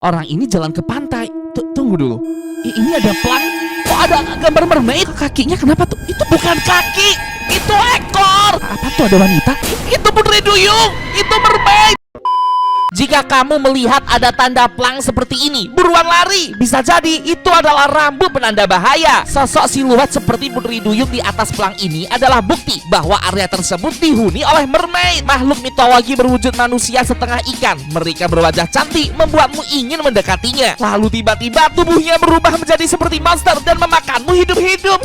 Orang ini jalan ke pantai. Tunggu dulu. Ini ada pelang. Kok ada gambar mermaid? Kakinya kenapa tuh? Itu bukan kaki. Itu ekor. Apa tuh, ada wanita? Itu Putri Duyung. Itu mermaid. Jika kamu melihat ada tanda pelang seperti ini, buruan lari. Bisa jadi itu adalah rambu penanda bahaya. Sosok siluet seperti Putri Duyung di atas pelang ini adalah bukti bahwa area tersebut dihuni oleh mermaid, makhluk mitologi berwujud manusia setengah ikan. Mereka berwajah cantik, membuatmu ingin mendekatinya. Lalu tiba-tiba tubuhnya berubah menjadi seperti monster dan memakanmu hidup-hidup.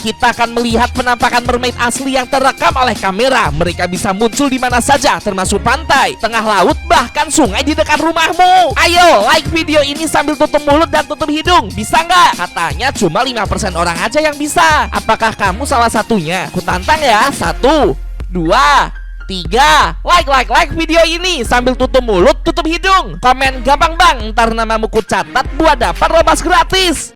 Kita akan melihat penampakan mermaid asli yang terekam oleh kamera. Mereka bisa muncul di mana saja, termasuk pantai, tengah laut, bahkan sungai di dekat rumahmu. Ayo, like video ini sambil tutup mulut dan tutup hidung. Bisa nggak? Katanya cuma 5% orang aja yang bisa. Apakah kamu salah satunya? Ku tantang ya. 1, 2, 3. Like video ini sambil tutup mulut, tutup hidung. Komen gampang bang, ntar namamu ku catat buat dapat robas gratis.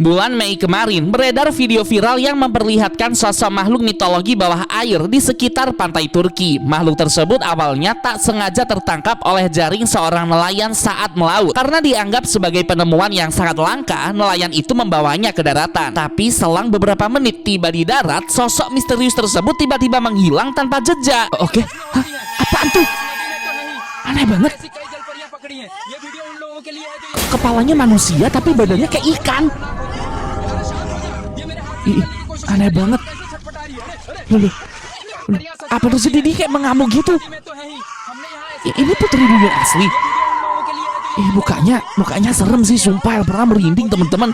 Bulan Mei kemarin beredar video viral yang memperlihatkan sosok makhluk mitologi bawah air di sekitar pantai Turki. Makhluk tersebut awalnya tak sengaja tertangkap oleh jaring seorang nelayan saat melaut. Karena dianggap sebagai penemuan yang sangat langka, nelayan itu membawanya ke daratan. Tapi selang beberapa menit tiba di darat, sosok misterius tersebut tiba-tiba menghilang tanpa jejak. Oke, hah? Apaan tuh? Aneh banget. Kepalanya manusia tapi badannya kayak ikan. Aneh banget. Loh, apa terjadi? Dia kayak mengamuk gitu. Ini Putri Duyung asli. Mukanya serem sih, sumpah. Pernah merinding teman-teman.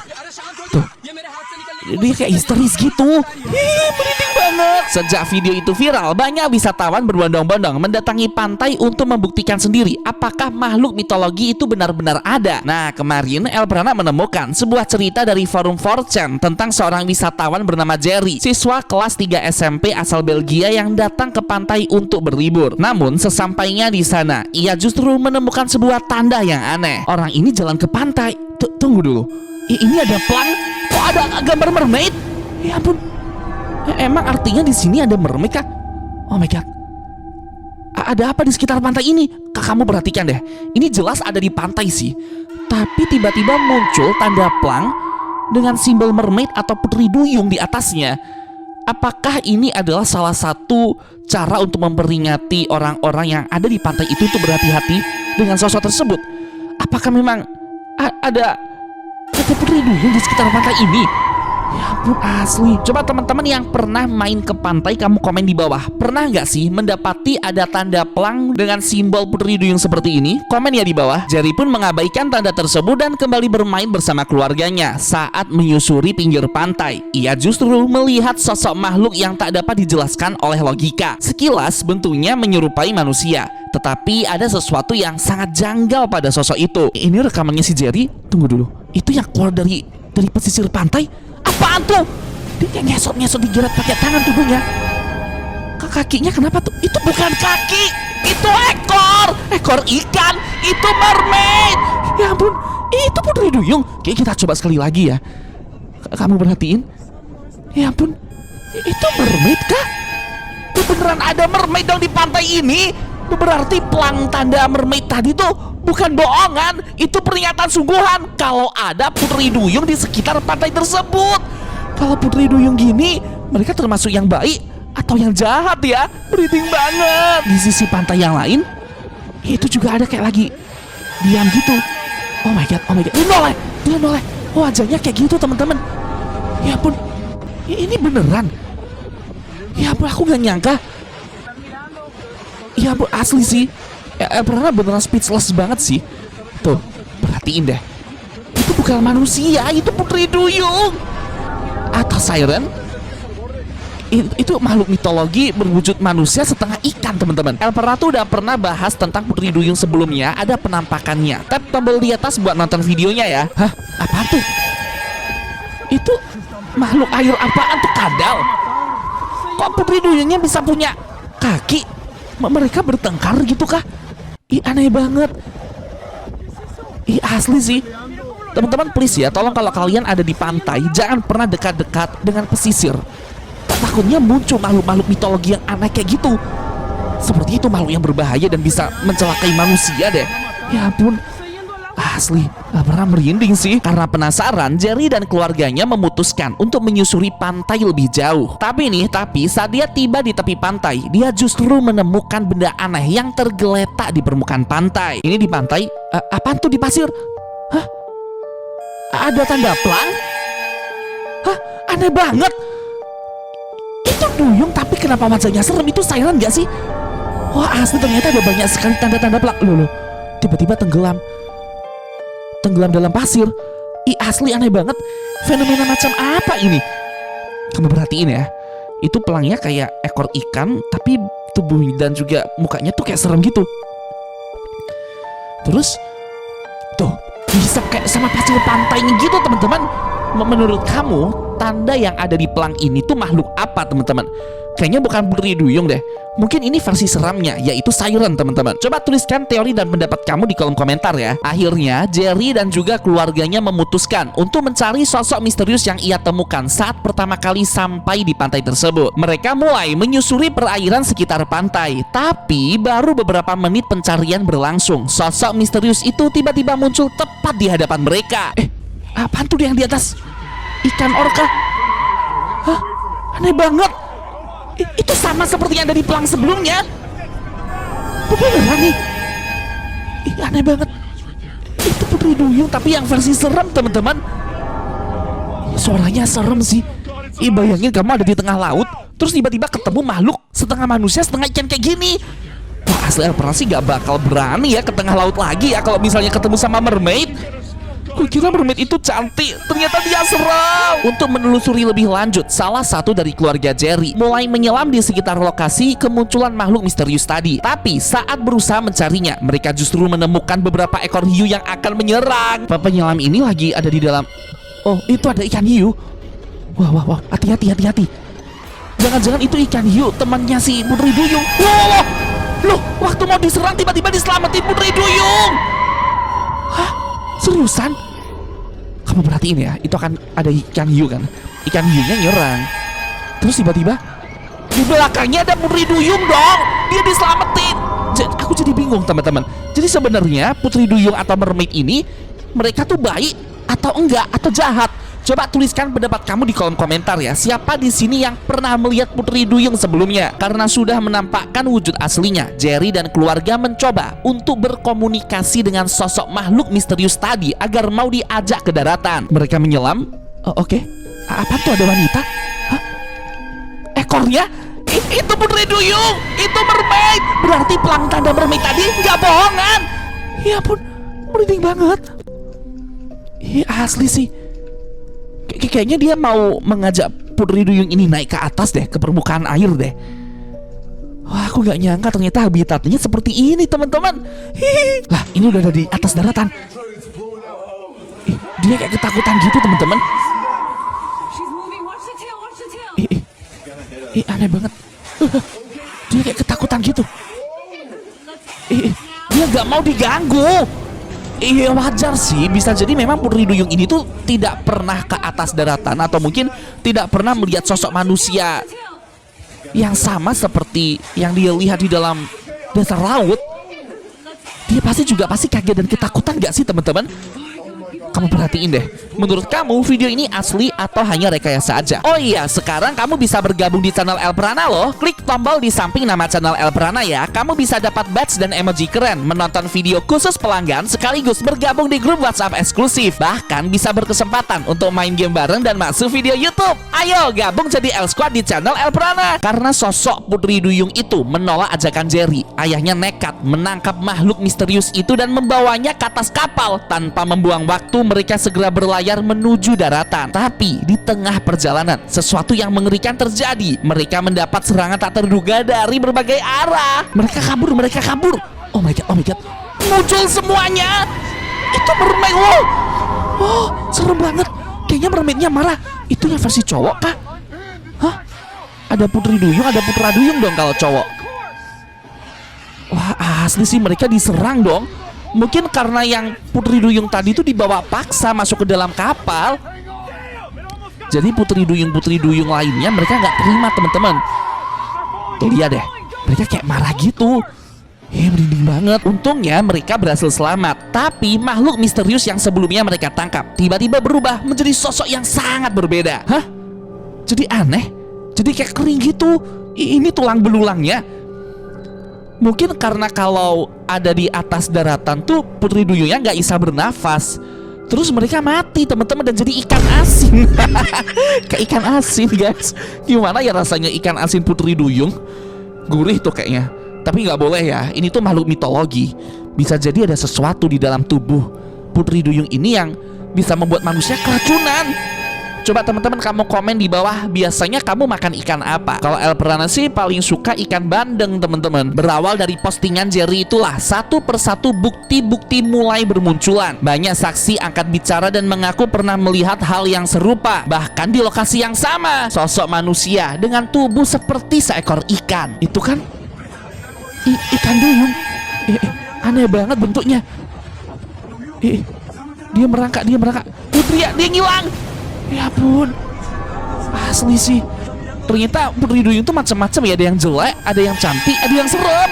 Tuh, dia kayak histeris gitu. Merinding banget. Sejak video itu viral, banyak wisatawan berbondong-bondong mendatangi pantai untuk membuktikan sendiri apakah makhluk mitologi itu benar-benar ada. Nah, kemarin Elbrana menemukan sebuah cerita dari forum 4chan tentang seorang wisatawan bernama Jerry, siswa kelas 3 SMP asal Belgia yang datang ke pantai untuk berlibur. Namun, sesampainya di sana, ia justru menemukan sebuah tanda yang aneh. Orang ini jalan ke pantai. Tunggu dulu. Ini ada pelang. Kok ada gambar mermaid? Ya ampun. Emang artinya di sini ada mermaid kah? Oh my god. Ada apa di sekitar pantai ini? Kamu perhatikan deh. Ini jelas ada di pantai sih. Tapi tiba-tiba muncul tanda pelang dengan simbol mermaid atau Putri Duyung di atasnya. Apakah ini adalah salah satu cara untuk memperingati orang-orang yang ada di pantai itu untuk berhati-hati dengan sosok tersebut? Apakah memang ada Putri Duyung di sekitar pantai ini? Ya ampun, asli. Coba teman-teman yang pernah main ke pantai, kamu komen di bawah. Pernah nggak sih mendapati ada tanda pelang dengan simbol Putri Duyung seperti ini? Komen ya di bawah. Jerry pun mengabaikan tanda tersebut dan kembali bermain bersama keluarganya. Saat menyusuri pinggir pantai, ia justru melihat sosok makhluk yang tak dapat dijelaskan oleh logika. Sekilas bentuknya menyerupai manusia, tetapi ada sesuatu yang sangat janggal pada sosok itu. Ini rekamannya si Jerry. Tunggu dulu. Itu yang keluar dari pesisir pantai? Apaan tuh? Dia ngesot-ngesot dijerat pakai tangan tubuhnya. Kakinya kenapa tuh? Itu bukan kaki. Itu ekor. Ekor ikan. Itu mermaid. Ya ampun. Itu Putri Duyung. Oke, kita coba sekali lagi ya. Kamu perhatiin. Ya ampun. Itu mermaid kah? Itu beneran ada mermaid dong di pantai ini. Berarti pelang tanda mermaid tadi tuh bukan bohongan. Itu peringatan sungguhan kalau ada Putri Duyung di sekitar pantai tersebut. Kalau Putri Duyung gini, mereka termasuk yang baik atau yang jahat ya? Merinding banget. Di sisi pantai yang lain, itu juga ada kayak lagi diam gitu. Oh my god. Dia noleh. Wajahnya kayak gitu teman-teman. Ya ampun. Ini beneran. Ya ampun, aku gak nyangka. Ya ampun, asli sih. Pernah beneran speechless banget sih. Tuh, perhatiin deh. Itu bukan manusia, itu Putri Duyung atau siren. Itu makhluk mitologi berwujud manusia setengah ikan, teman-teman. Elperna tuh udah pernah bahas tentang Putri Duyung sebelumnya. Ada penampakannya. Tap tombol di atas buat nonton videonya ya. Hah? Apaan tuh? Itu makhluk air apaan tuh, kadal? Kok Putri Duyungnya bisa punya kaki? Mereka bertengkar gitu kah? Aneh banget. Asli sih. Teman-teman please ya, tolong kalau kalian ada di pantai, jangan pernah dekat-dekat dengan pesisir. Takutnya muncul makhluk-makhluk mitologi yang aneh kayak gitu. Seperti itu makhluk yang berbahaya dan bisa mencelakai manusia deh. Ya ampun. Asli, gak pernah merinding sih. Karena penasaran, Jerry dan keluarganya memutuskan untuk menyusuri pantai lebih jauh. Tapi saat dia tiba di tepi pantai, dia justru menemukan benda aneh yang tergeletak di permukaan pantai. Ini di pantai, apaan tuh di pasir? Hah? Ada tanda plang? Hah? Aneh banget. Itu duyung, tapi kenapa wajahnya serem? Itu siren gak sih? Wah asli, ternyata ada banyak sekali tanda-tanda plang. Loh, tiba-tiba tenggelam dalam pasir. Asli aneh banget. Fenomena macam apa ini? Kamu perhatiin ya, itu pelangnya kayak ekor ikan, tapi tubuh dan juga mukanya tuh kayak serem gitu. Terus tuh bisa kayak sama pasir pantainya gitu teman-teman. Menurut kamu tanda yang ada di pelang ini tuh makhluk apa teman-teman? Kayaknya bukan putri duyung deh. Mungkin ini versi seramnya, yaitu siren teman-teman. Coba tuliskan teori dan pendapat kamu di kolom komentar ya. Akhirnya Jerry dan juga keluarganya memutuskan untuk mencari sosok misterius yang ia temukan saat pertama kali sampai di pantai tersebut. Mereka mulai menyusuri perairan sekitar pantai. Tapi baru beberapa menit pencarian berlangsung, sosok misterius itu tiba-tiba muncul tepat di hadapan mereka. Apaan tuh yang di atas? Ikan orca? Hah? Aneh banget. Itu sama seperti yang ada di pelang sebelumnya. Beneran nih. Aneh banget. Itu putri duyung tapi yang versi serem teman-teman. Suaranya serem sih. Bayangin kamu ada di tengah laut, terus tiba-tiba ketemu makhluk setengah manusia setengah ikan kayak gini. Wah asli Elpra sih gak bakal berani ya ke tengah laut lagi ya kalau misalnya ketemu sama mermaid. Gue kira mermaid itu cantik, ternyata dia seram. Untuk menelusuri lebih lanjut, salah satu dari keluarga Jerry mulai menyelam di sekitar lokasi kemunculan makhluk misterius tadi. Tapi saat berusaha mencarinya, mereka justru menemukan beberapa ekor hiu yang akan menyerang. Penyelam ini lagi ada di dalam. Oh, itu ada ikan hiu. Wah, hati-hati. Jangan-jangan itu ikan hiu temannya si putri duyung. Wah, loh, waktu mau diserang tiba-tiba diselamatin putri duyung. Hah? Seriusan? Kamu perhatiin ya, itu akan ada ikan hiu kan? Ikan hiunya nyerang. Terus tiba-tiba di belakangnya ada putri duyung dong. Dia diselamatin. Aku jadi bingung teman-teman. Jadi sebenarnya putri duyung atau mermaid ini, mereka tuh baik atau enggak atau jahat? Coba tuliskan pendapat kamu di kolom komentar ya. Siapa di sini yang pernah melihat putri duyung sebelumnya? Karena sudah menampakkan wujud aslinya, Jerry dan keluarga mencoba untuk berkomunikasi dengan sosok makhluk misterius tadi agar mau diajak ke daratan. Mereka menyelam. Oke. Apa tuh ada wanita? Hah? Ekornya? Itu putri duyung. Itu mermaid. Berarti pelang tanda mermaid tadi nggak bohongan. Ya ampun, merinding banget. Asli sih. Kayaknya dia mau mengajak putri duyung ini naik ke atas deh, ke permukaan air deh. Wah, aku gak nyangka ternyata habitatnya seperti ini teman-teman. Lah, ini udah ada di atas daratan. Dia kayak ketakutan gitu teman-teman. Aneh banget. Dia kayak ketakutan gitu. Dia gak mau diganggu. Iya wajar sih, bisa jadi memang putri duyung ini tuh tidak pernah ke atas daratan atau mungkin tidak pernah melihat sosok manusia yang sama seperti yang dia lihat di dalam dasar laut. Dia pasti kaget dan ketakutan gak sih teman-teman? Kamu perhatiin deh, menurut kamu video ini asli atau hanya rekayasa aja? Oh iya, sekarang kamu bisa bergabung di channel Elprana loh. Klik tombol di samping nama channel Elprana ya. Kamu bisa dapat badge dan emoji keren, menonton video khusus pelanggan, sekaligus bergabung di grup WhatsApp eksklusif. Bahkan bisa berkesempatan untuk main game bareng dan masuk video YouTube. Ayo gabung jadi L Squad di channel Elprana. Karena sosok putri duyung itu menolak ajakan Jerry, ayahnya nekat menangkap makhluk misterius itu dan membawanya ke atas kapal. Tanpa membuang waktu, mereka segera berlayar menuju daratan. Tapi di tengah perjalanan, sesuatu yang mengerikan terjadi. Mereka mendapat serangan tak terduga dari berbagai arah. Mereka kabur. Oh my god. Muncul semuanya. Itu mermaid. Oh, serem banget. Kayaknya mermaidnya marah. Itu yang versi cowok kah? Hah? Ada putri duyung, ada putra duyung dong kalau cowok. Wah, asli sih mereka diserang dong. Mungkin karena yang putri duyung tadi itu dibawa paksa masuk ke dalam kapal. Jadi putri duyung lainnya mereka nggak terima teman-teman. Tuh lihat deh, mereka kayak marah gitu. Merinding banget. Untungnya mereka berhasil selamat. Tapi makhluk misterius yang sebelumnya mereka tangkap tiba-tiba berubah menjadi sosok yang sangat berbeda. Hah? Jadi aneh. Jadi kayak kering gitu. Ini tulang belulangnya. Mungkin karena kalau ada di atas daratan tuh Putri Duyungnya nggak bisa bernafas. Terus mereka mati teman-teman dan jadi ikan asin. Kayak ikan asin guys. Gimana ya rasanya ikan asin Putri Duyung? Gurih tuh kayaknya. Tapi nggak boleh ya, ini tuh makhluk mitologi. Bisa jadi ada sesuatu di dalam tubuh Putri Duyung ini yang bisa membuat manusia keracunan. Coba teman-teman kamu komen di bawah, biasanya kamu makan ikan apa? Kalau El Prana sih paling suka ikan bandeng teman-teman. Berawal dari postingan Jerry itulah satu persatu bukti-bukti mulai bermunculan. Banyak saksi angkat bicara dan mengaku pernah melihat hal yang serupa. Bahkan di lokasi yang sama, sosok manusia dengan tubuh seperti seekor ikan. Itu kan ikan duyung. Aneh banget bentuknya. Dia merangkak. Putri ya, dia ngilang. Ya ampun. Asli sih. Ternyata Putri Duyung tuh macam-macam ya. Ada yang jelek, ada yang cantik, ada yang serem.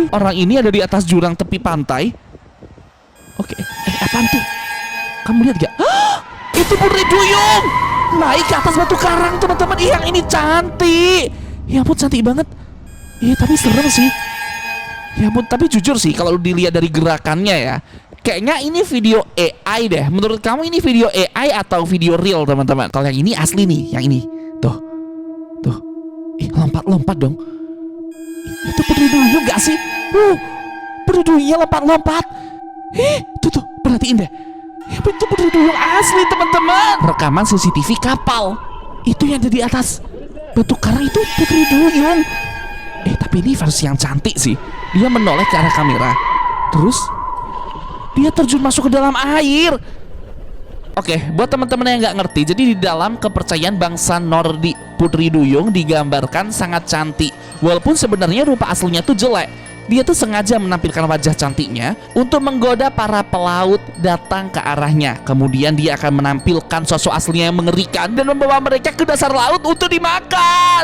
Orang ini ada di atas jurang tepi pantai. Oke, apaan tuh? Kamu lihat gak? Itu Putri Duyung naik ke atas batu karang teman-teman. Yang ini cantik. Ya ampun, cantik banget. Iya tapi serem sih. Ya ampun, tapi jujur sih kalau dilihat dari gerakannya ya, kayaknya ini video AI deh. Menurut kamu ini video AI atau video real teman-teman? Kalau yang ini asli nih, yang ini. Tuh. Lompat-lompat dong. Itu Putri Duyung gak sih? Putri Duyungnya lompat-lompat. Tuh, perhatiin deh. Itu Putri Duyung asli teman-teman. Rekaman CCTV kapal. Itu yang ada di atas batu karang itu Putri Duyung. Tapi ini versi yang cantik sih. Dia menoleh ke arah kamera. Terus dia terjun masuk ke dalam air. Oke, buat teman-teman yang nggak ngerti, jadi di dalam kepercayaan bangsa Nordik, Putri Duyung digambarkan sangat cantik. Walaupun sebenarnya rupa aslinya tuh jelek. Dia tuh sengaja menampilkan wajah cantiknya untuk menggoda para pelaut datang ke arahnya. Kemudian dia akan menampilkan sosok aslinya yang mengerikan dan membawa mereka ke dasar laut untuk dimakan.